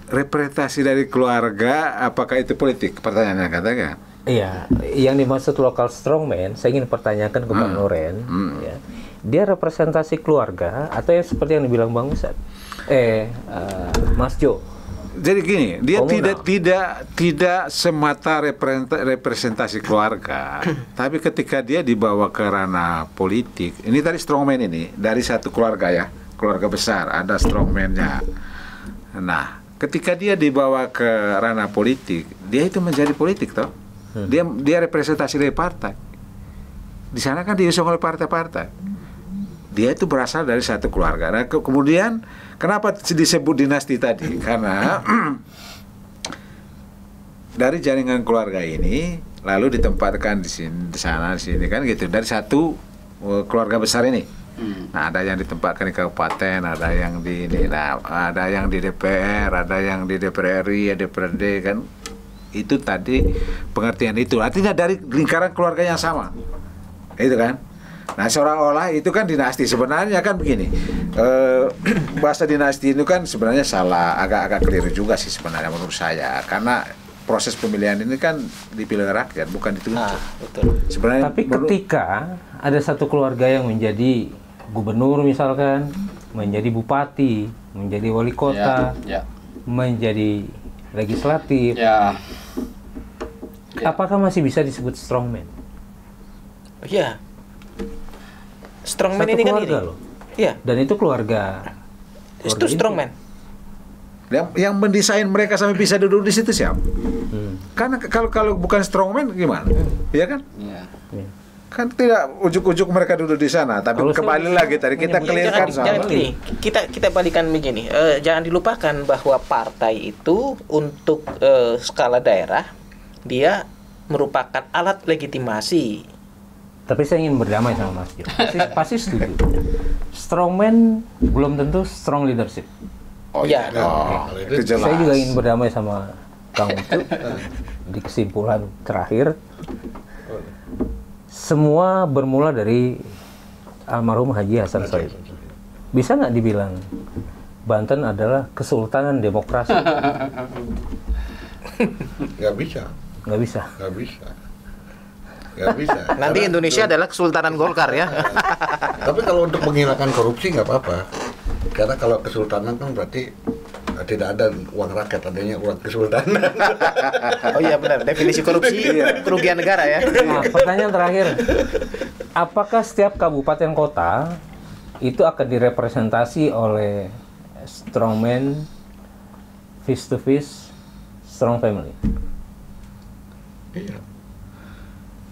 [SPEAKER 5] Representasi dari keluarga, apakah itu politik? Pertanyaannya katakan.
[SPEAKER 1] Iya, yang dimaksud local strongman, saya ingin pertanyakan ke Bang Loren, ya. Dia representasi keluarga atau yang seperti yang dibilang Bang Ustad? Mas Jo.
[SPEAKER 5] Jadi gini, dia
[SPEAKER 1] komunal.
[SPEAKER 5] tidak semata representasi keluarga, tapi ketika dia dibawa ke ranah politik, ini tadi strongman ini dari satu keluarga ya, keluarga besar, ada strongman-nya. Nah, ketika dia dibawa ke ranah politik, dia itu menjadi politik toh. Dia representasi dari partai. Di sana kan diusung oleh partai-partai. Dia itu berasal dari satu keluarga. Nah, kemudian kenapa disebut dinasti tadi? Karena dari jaringan keluarga ini lalu ditempatkan di sana, di sini kan gitu. Dari satu keluarga besar ini. Nah, ada yang ditempatkan di kabupaten, ada yang di ini, ada yang di DPR, ada yang di DPR RI, DPRD kan. Itu tadi pengertian itu. Artinya dari lingkaran keluarga yang sama. Itu kan. Nah, seolah-olah itu kan dinasti. Sebenarnya kan begini. Bahasa dinasti itu kan sebenarnya salah, agak keliru juga sih sebenarnya menurut saya. Karena proses pemilihan ini kan dipilih rakyat, bukan ditunjuk.
[SPEAKER 2] Betul.
[SPEAKER 1] Sebenarnya tapi ketika ada satu keluarga yang menjadi gubernur misalkan, menjadi bupati, menjadi wali kota, menjadi legislatif, apakah masih bisa disebut strongman?
[SPEAKER 2] Iya. Strongman
[SPEAKER 1] satu
[SPEAKER 2] ini kan
[SPEAKER 1] keluarga
[SPEAKER 2] ini.
[SPEAKER 1] Loh.
[SPEAKER 2] Iya.
[SPEAKER 1] Dan itu keluarga.
[SPEAKER 2] Itu strongman.
[SPEAKER 5] Yang mendesain mereka sampai bisa duduk di situ siapa? Karena kalau bukan strongman gimana? Iya kan?
[SPEAKER 4] Iya.
[SPEAKER 5] Kan tidak ujuk-ujuk mereka duduk di sana, tapi
[SPEAKER 1] Kalau
[SPEAKER 5] kembali
[SPEAKER 1] saya
[SPEAKER 5] lagi tadi kita clearkan
[SPEAKER 2] jangan
[SPEAKER 5] sama.
[SPEAKER 2] gini, kita balikan begini. Jangan dilupakan bahwa partai itu untuk skala daerah dia merupakan alat legitimasi.
[SPEAKER 1] Tapi saya ingin berdamai sama Mas Jo. Pasti setuju. Strongman belum tentu strong leadership.
[SPEAKER 5] Oh
[SPEAKER 2] Ya.
[SPEAKER 5] iya, itu jelas.
[SPEAKER 1] Saya juga ingin berdamai sama Kang Ucu. Di kesimpulan terakhir, semua bermula dari almarhum Haji Hasan Shaiq. Bisa nggak dibilang Banten adalah kesultanan demokrasi?
[SPEAKER 3] Nggak bisa.
[SPEAKER 1] Nggak bisa.
[SPEAKER 3] Nggak bisa. Nggak bisa.
[SPEAKER 2] Nanti
[SPEAKER 3] Karena-
[SPEAKER 2] Indonesia adalah kesultanan Golkar ya.
[SPEAKER 3] Tapi kalau untuk menghilangkan korupsi nggak apa-apa. Karena kalau kesultanan kan berarti tidak ada uang rakyat, adanya uang kesultanan.
[SPEAKER 2] Oh iya benar, definisi korupsi kerugian negara ya.
[SPEAKER 1] Nah, pertanyaan terakhir, apakah setiap kabupaten kota itu akan direpresentasi oleh strongman, face to face, strong family?
[SPEAKER 3] Iya.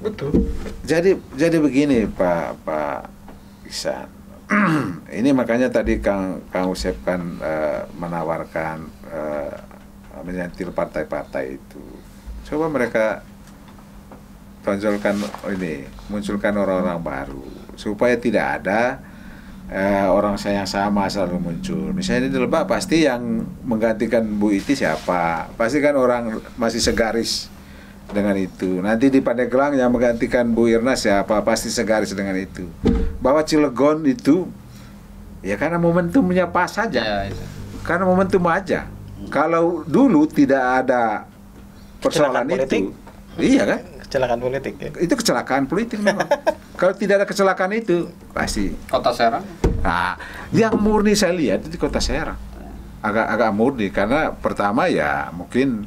[SPEAKER 3] Betul.
[SPEAKER 5] Jadi begini Pak Ihsan. Ini makanya tadi Kang Usep kan menawarkan menyentil partai-partai itu. Coba mereka tonjolkan munculkan orang-orang baru supaya tidak ada orang yang sama selalu muncul. Misalnya di Lebak pasti yang menggantikan Bu Iti siapa? Pasti kan orang masih segaris dengan itu. Nanti di Pandeglang yang menggantikan Bu Irna siapa? Pasti segaris dengan itu. Bahwa Cilegon itu ya karena momentumnya pas saja.
[SPEAKER 4] Ya, itu.
[SPEAKER 5] Karena momentum aja. Kalau dulu tidak ada persoalan
[SPEAKER 2] Kecelakaan politik.
[SPEAKER 5] itu. Iya kan?
[SPEAKER 2] Kecelakaan politik ya.
[SPEAKER 5] Itu kecelakaan politik memang. Kalau tidak ada kecelakaan itu pasti.
[SPEAKER 4] Kota Serang.
[SPEAKER 5] Nah, yang murni saya lihat itu di Kota Serang. Agak murni karena pertama ya mungkin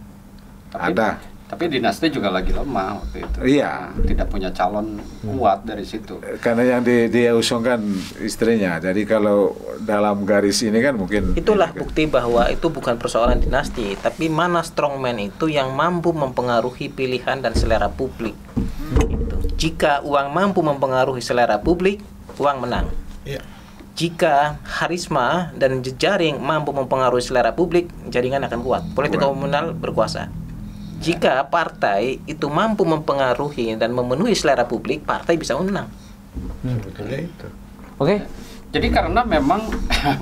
[SPEAKER 5] ada.
[SPEAKER 4] Tapi dinasti juga lagi lemah waktu itu.
[SPEAKER 5] Iya.
[SPEAKER 4] Tidak punya calon kuat dari situ.
[SPEAKER 5] Karena yang dia usungkan istrinya. Jadi kalau dalam garis ini kan mungkin
[SPEAKER 2] Itulah bukti bahwa itu bukan persoalan dinasti, tapi mana strongman itu yang mampu mempengaruhi pilihan dan selera publik. Gitu. Jika uang mampu mempengaruhi selera publik, uang menang.
[SPEAKER 3] Iya.
[SPEAKER 2] Jika harisma dan jejaring mampu mempengaruhi selera publik, jaringan akan kuat. Politik komunal berkuasa. Jika partai itu mampu mempengaruhi dan memenuhi selera publik, partai bisa menang.
[SPEAKER 3] Sebetulnya itu.
[SPEAKER 1] Oke,
[SPEAKER 4] Jadi karena memang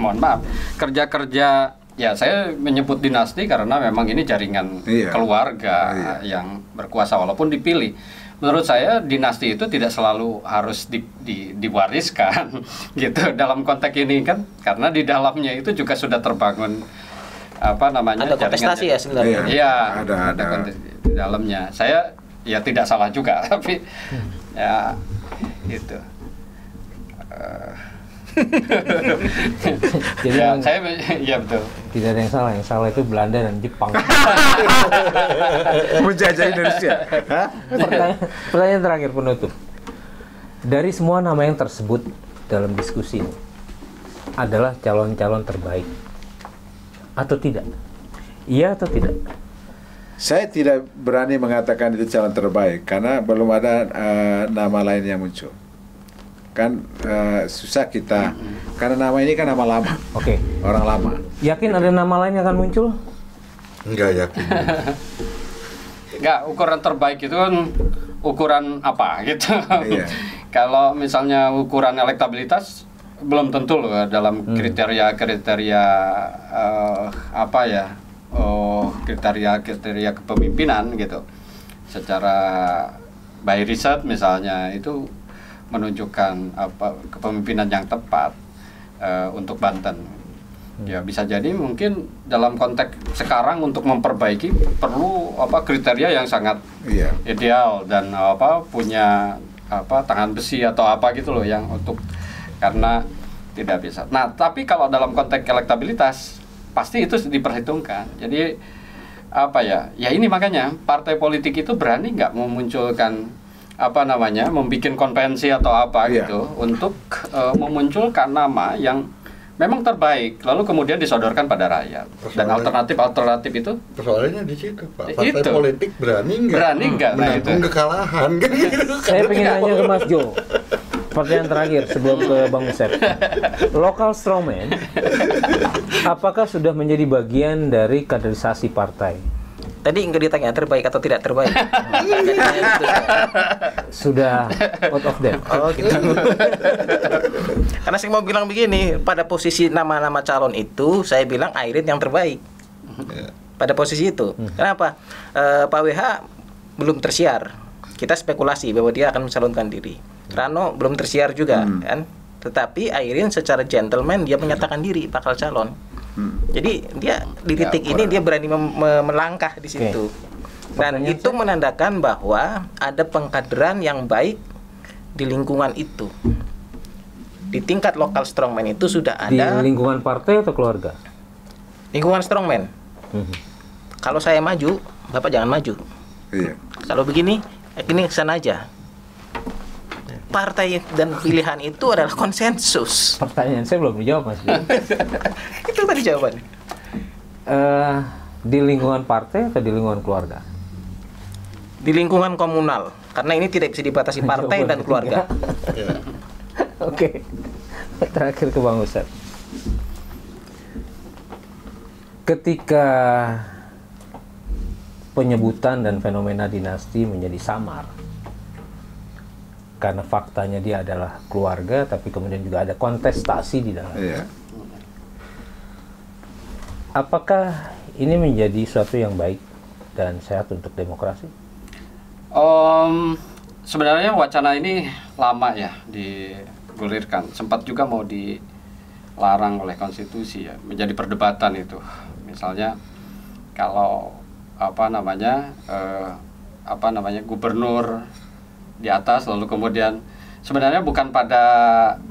[SPEAKER 4] mohon maaf, kerja-kerja ya saya menyebut dinasti karena memang ini jaringan
[SPEAKER 5] Iya.
[SPEAKER 4] keluarga
[SPEAKER 5] Iya.
[SPEAKER 4] yang berkuasa walaupun dipilih. Menurut saya dinasti itu tidak selalu harus diwariskan gitu dalam konteks ini kan, karena di dalamnya itu juga sudah terbangun apa namanya
[SPEAKER 2] Ada kontestasi ya sebenarnya.
[SPEAKER 4] Iya,
[SPEAKER 5] Ada.
[SPEAKER 4] konteks di dalamnya. Saya ya tidak salah juga tapi ya itu.
[SPEAKER 1] jadi
[SPEAKER 4] Ya,
[SPEAKER 1] yang
[SPEAKER 4] saya ya betul.
[SPEAKER 1] tidak ada yang salah itu Belanda dan Jepang.
[SPEAKER 5] menjajah Indonesia. Hah?
[SPEAKER 1] Pertanyaan terakhir penutup. Dari semua nama yang tersebut dalam diskusi ini adalah calon-calon terbaik atau tidak? Iya atau tidak?
[SPEAKER 5] Saya tidak berani mengatakan itu calon terbaik karena belum ada nama lain yang muncul. Kan susah kita karena nama ini kan nama lama,
[SPEAKER 1] Oke.
[SPEAKER 5] orang lama.
[SPEAKER 1] Yakin ada nama lain yang akan muncul?
[SPEAKER 3] Enggak yakin.
[SPEAKER 4] Enggak, ukuran terbaik itu kan ukuran apa gitu.
[SPEAKER 5] Iya.
[SPEAKER 4] Kalau misalnya ukuran elektabilitas belum tentu loh dalam kriteria-kriteria apa ya? Kriteria kepemimpinan gitu. Secara by riset misalnya itu menunjukkan apa kepemimpinan yang tepat untuk Banten. Ya bisa jadi mungkin dalam konteks sekarang untuk memperbaiki perlu apa kriteria yang sangat
[SPEAKER 5] Iya.
[SPEAKER 4] ideal dan apa punya apa tangan besi atau apa gitu loh yang untuk karena tidak bisa. Nah, tapi kalau dalam konteks elektabilitas pasti itu diperhitungkan. Jadi apa ya? Ya ini makanya partai politik itu berani nggak memunculkan apa namanya membuat konvensi atau apa
[SPEAKER 5] Iya.
[SPEAKER 4] gitu untuk memunculkan nama yang memang terbaik, lalu kemudian disodorkan pada rakyat. Dan alternatif itu
[SPEAKER 3] Persoalannya di situ, Pak. Partai
[SPEAKER 4] Itu.
[SPEAKER 3] politik berani nggak menanggung kekalahan kan gitu.
[SPEAKER 1] Saya pengen nanya ke Mas Jo. Pertanyaan terakhir sebelum ke Bang Usep. Local strongman, apakah sudah menjadi bagian dari kaderisasi partai?
[SPEAKER 2] Tadi nggak ditanya terbaik atau tidak terbaik.
[SPEAKER 1] Sudah out of date.
[SPEAKER 2] Oh gitu. Karena saya mau bilang begini, pada posisi nama-nama calon itu saya bilang Airin yang terbaik. Pada posisi itu. Kenapa? Pak WH belum tersiar. Kita spekulasi bahwa dia akan mencalonkan diri. Rano belum tersiar juga, kan? Tetapi Airin secara gentleman dia menyatakan diri bakal calon. Jadi dia di titik ini dia berani melangkah di situ. Dan itu menandakan bahwa ada pengkaderan yang baik di lingkungan itu. Di tingkat lokal strongman itu sudah
[SPEAKER 1] Di
[SPEAKER 2] ada
[SPEAKER 1] lingkungan partai atau keluarga?
[SPEAKER 2] lingkungan strongman. Kalau saya maju, Bapak jangan maju.
[SPEAKER 5] Iya.
[SPEAKER 2] Kalau begini, ini kesana aja. Partai dan pilihan itu adalah konsensus.
[SPEAKER 1] Pertanyaan saya belum dijawab, Mas.
[SPEAKER 2] Itu tadi jawabannya.
[SPEAKER 1] Di lingkungan partai atau di lingkungan keluarga?
[SPEAKER 2] Di lingkungan komunal, karena ini tidak bisa dibatasi partai dan keluarga.
[SPEAKER 1] Oke. Terakhir ke Bang Usep. Ketika penyebutan dan fenomena dinasti menjadi samar, karena faktanya dia adalah keluarga, tapi kemudian juga ada kontestasi di dalam.
[SPEAKER 5] Iya.
[SPEAKER 1] Apakah ini menjadi suatu yang baik dan sehat untuk demokrasi?
[SPEAKER 4] Sebenarnya wacana ini lama ya digulirkan. Sempat juga mau dilarang oleh konstitusi ya, menjadi perdebatan itu. Misalnya kalau gubernur di atas, lalu kemudian sebenarnya bukan pada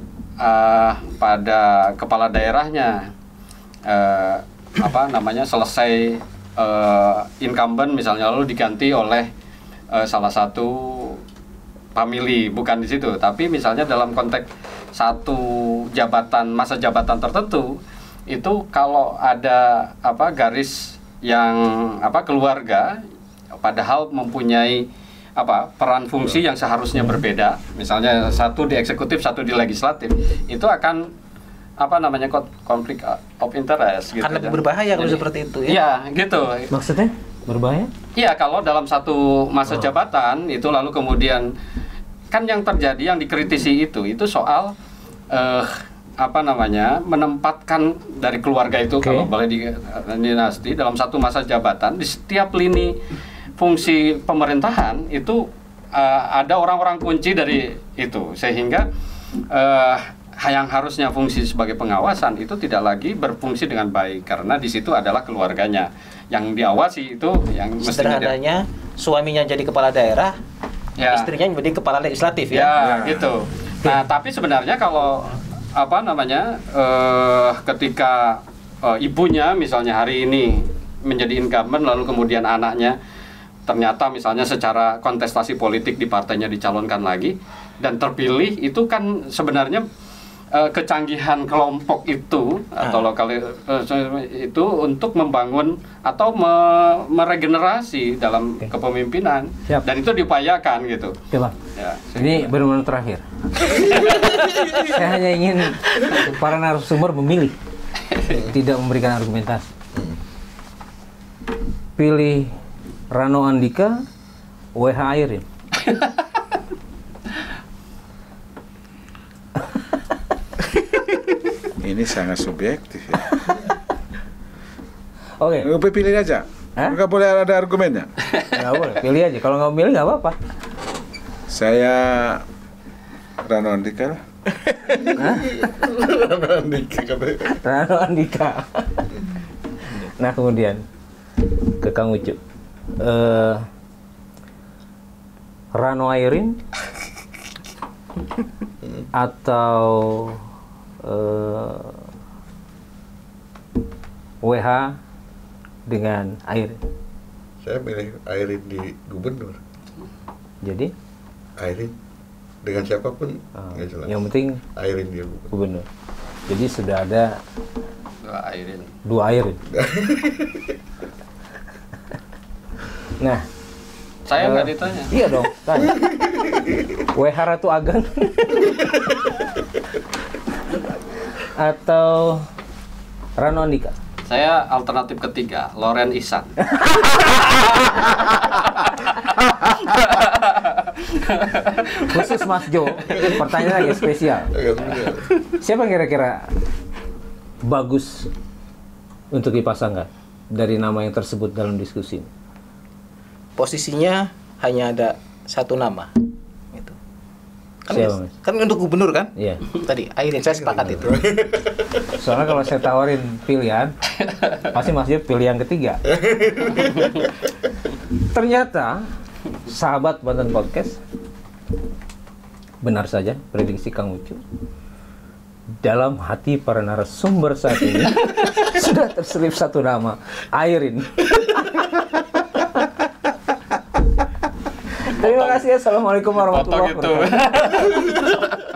[SPEAKER 4] kepala daerahnya selesai incumbent misalnya lalu diganti oleh salah satu family, bukan di situ, tapi misalnya dalam konteks satu masa jabatan tertentu itu kalau ada garis yang keluarga padahal mempunyai peran fungsi yang seharusnya berbeda, misalnya satu di eksekutif, satu di legislatif, itu akan konflik of interest gitu.
[SPEAKER 2] Kan lebih berbahaya kalau seperti itu ya.
[SPEAKER 4] Iya, gitu.
[SPEAKER 1] Maksudnya berbahaya?
[SPEAKER 4] Iya, kalau dalam satu masa jabatan itu lalu kemudian kan yang terjadi yang dikritisi itu soal menempatkan dari keluarga itu kalau boleh di dinasti dalam satu masa jabatan di setiap lini fungsi pemerintahan itu ada orang-orang kunci dari itu, sehingga yang harusnya fungsi sebagai pengawasan itu tidak lagi berfungsi dengan baik karena di situ adalah keluarganya yang diawasi, itu yang
[SPEAKER 2] sederhananya suaminya jadi kepala daerah,
[SPEAKER 4] ya,
[SPEAKER 2] istrinya menjadi kepala legislatif ya.
[SPEAKER 4] Ya, gitu. Nah, tapi sebenarnya kalau ketika ibunya misalnya hari ini menjadi incumbent lalu kemudian anaknya ternyata misalnya secara kontestasi politik di partainya dicalonkan lagi dan terpilih, itu kan sebenarnya kecanggihan kelompok itu atau lokal itu untuk membangun atau meregenerasi dalam kepemimpinan.
[SPEAKER 1] Siap.
[SPEAKER 4] Dan itu diupayakan gitu.
[SPEAKER 1] Oke, Bang.
[SPEAKER 4] Ya,
[SPEAKER 1] Ini benar-benar terakhir. Saya hanya ingin para narasumber memilih, tidak memberikan argumentasi. Pilih Rano Andika, WH Airin.
[SPEAKER 5] Ini sangat subjektif ya.
[SPEAKER 1] Oke.
[SPEAKER 5] Pilih aja.
[SPEAKER 1] Hah?
[SPEAKER 5] Nggak boleh ada argumennya.
[SPEAKER 1] Nggak boleh, pilih aja. Kalau nggak milih nggak apa-apa.
[SPEAKER 5] Saya Rano Andika lah.
[SPEAKER 1] Rano Andika. Nah kemudian ke Kang Ucup. Rano Airin atau WH dengan Airin?
[SPEAKER 3] Saya pilih Airin di gubernur.
[SPEAKER 1] Jadi?
[SPEAKER 3] Airin dengan siapapun nggak jelas.
[SPEAKER 1] Yang penting
[SPEAKER 3] Airin dia gubernur.
[SPEAKER 1] gubernur. Jadi sudah ada dua Airin. Nah,
[SPEAKER 4] saya nggak ditanya.
[SPEAKER 1] Iya dong, tanya. WH Ratu Agan atau Rano Andika?
[SPEAKER 4] Saya alternatif ketiga, Loren Ihsan.
[SPEAKER 1] Khusus Mas Jo, pertanyaan lagi spesial. Siapa kira-kira bagus untuk dipasangkan dari nama yang tersebut dalam diskusi ini?
[SPEAKER 2] Posisinya hanya ada satu nama. Gitu.
[SPEAKER 1] Siapa, Mas?
[SPEAKER 2] Kan untuk gubernur kan?
[SPEAKER 1] Iya.
[SPEAKER 2] Tadi Airin, saya sepakat itu.
[SPEAKER 1] Soalnya kalau saya tawarin pilihan, pasti Mas Jo pilih yang ketiga. Ternyata, sahabat Banten Podcast, benar saja prediksi Kang Ucu. Dalam hati para narasumber saat ini sudah terselip satu nama, Airin. Terima kasih. Assalamualaikum warahmatullahi wabarakatuh.